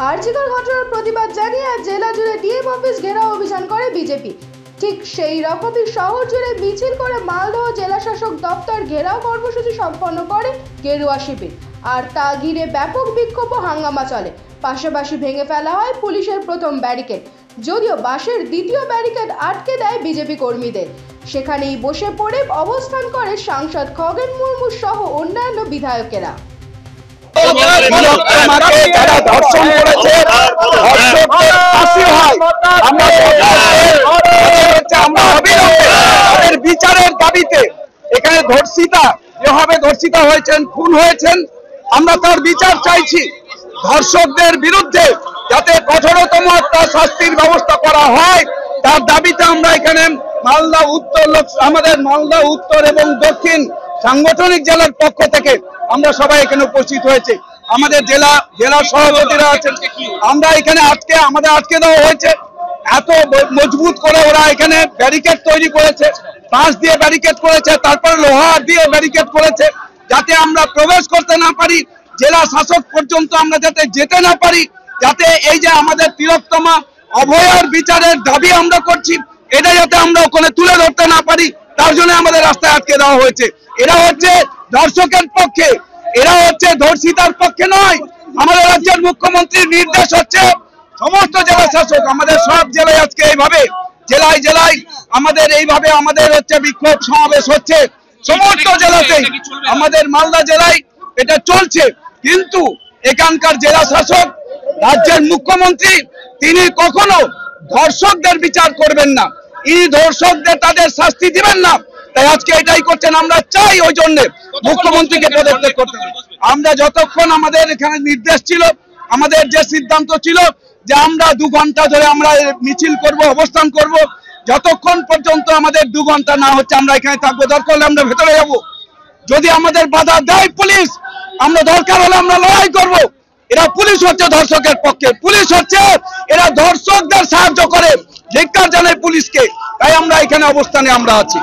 আরজিকর ঘটনার প্রতিবাদ জানিয়ে জেলা জুড়ে ডিএম অফিস ঘেরাও অভিযান করে বিজেপি। ঠিক সেই রকমই শহর জুড়ে মিছিল করে মালদহ জেলা শাসক দপ্তর ঘেরাও কর্মসূচি সম্পন্ন করে গেরুয়া শিবির। আর তা ঘিরে ব্যাপক বিক্ষোভ ও হাঙ্গামা চলে। পাশাপাশি ভেঙে ফেলা হয় পুলিশের প্রথম ব্যারিকেড, যদিও বাসের দ্বিতীয় ব্যারিকেড আটকে দেয় বিজেপি কর্মীদের। সেখানেই বসে পড়ে অবস্থান করে সাংসদ খগেন মুর্মু সহ অন্যান্য বিধায়কেরা। বিচারের দাবিতে এখানে ধর্ষিতা যেভাবে ধর্ষিতা হয়েছেন, খুন হয়েছেন, আমরা তার বিচার চাইছি। ধর্ষকদের বিরুদ্ধে যাতে কঠোরতম একটা শাস্তির ব্যবস্থা করা হয় তার দাবিতে আমরা এখানে মালদা উত্তর, আমাদের মালদা উত্তর এবং দক্ষিণ সাংগঠনিক জেলার পক্ষ থেকে আমরা সবাই এখানে উপস্থিত হয়েছে। আমাদের জেলা সভাপতিরা আছেন। আমরা এখানে আজকে দেওয়া হয়েছে, এত মজবুত করে ওরা এখানে ব্যারিকেড তৈরি করেছে, বাঁশ দিয়ে ব্যারিকেড করেছে, তারপরে লোহা দিয়ে ব্যারিকেড করেছে, যাতে আমরা প্রবেশ করতে না পারি, জেলা শাসক পর্যন্ত আমরা যাতে যেতে না পারি, যাতে এই যে আমাদের তিলোত্তমা অভয়ার বিচারের দাবি আমরা করছি এটা যাতে আমরা ওখানে তুলে ধরতে না পারি, তার জন্য আমাদের রাস্তায় আটকে দেওয়া হয়েছে। এরা হচ্ছে ধর্ষকের পক্ষে, এরা হচ্ছে ধর্ষিতার পক্ষে নয়। আমাদের রাজ্যের মুখ্যমন্ত্রীর নির্দেশ হচ্ছে সমস্ত জেলা শাসক আমাদের সব জেলায় আজকে এইভাবে জেলায় জেলায় আমাদের হচ্ছে বিক্ষোভ সমাবেশ হচ্ছে সমস্ত জেলাতেই। আমাদের মালদা জেলায় এটা চলছে, কিন্তু এখানকার জেলা শাসক রাজ্যের মুখ্যমন্ত্রী তিনি কখনো ধর্ষকদের বিচার করবেন না, এই ধর্ষকদের তাদের শাস্তি দিবেন না। তাই আজকে এটাই করছেন। আমরা চাই ওই জন্য মুখ্যমন্ত্রীকে পদত্যাগ করতে। আমরা যতক্ষণ আমাদের এখানে নির্দেশ ছিল, আমাদের যে সিদ্ধান্ত ছিল যে আমরা 2 ঘন্টা ধরে আমরা মিছিল করব, অবস্থান করব, যতক্ষণ পর্যন্ত আমাদের 2 ঘন্টা না হচ্ছে আমরা এখানে থাকবো। দরকার হলে আমরা ভেতরে যাব, যদি আমাদের বাধা দেয় পুলিশ, আমরা দরকার হলে আমরা লড়াই করব। এরা পুলিশ হচ্ছে ধর্ষকের পক্ষে, পুলিশ হচ্ছে এরা ধর্ষকদের সাহায্য করে, ধিক্কার জানায় পুলিশকে। তাই আমরা এখানে অবস্থানে আমরা আছি।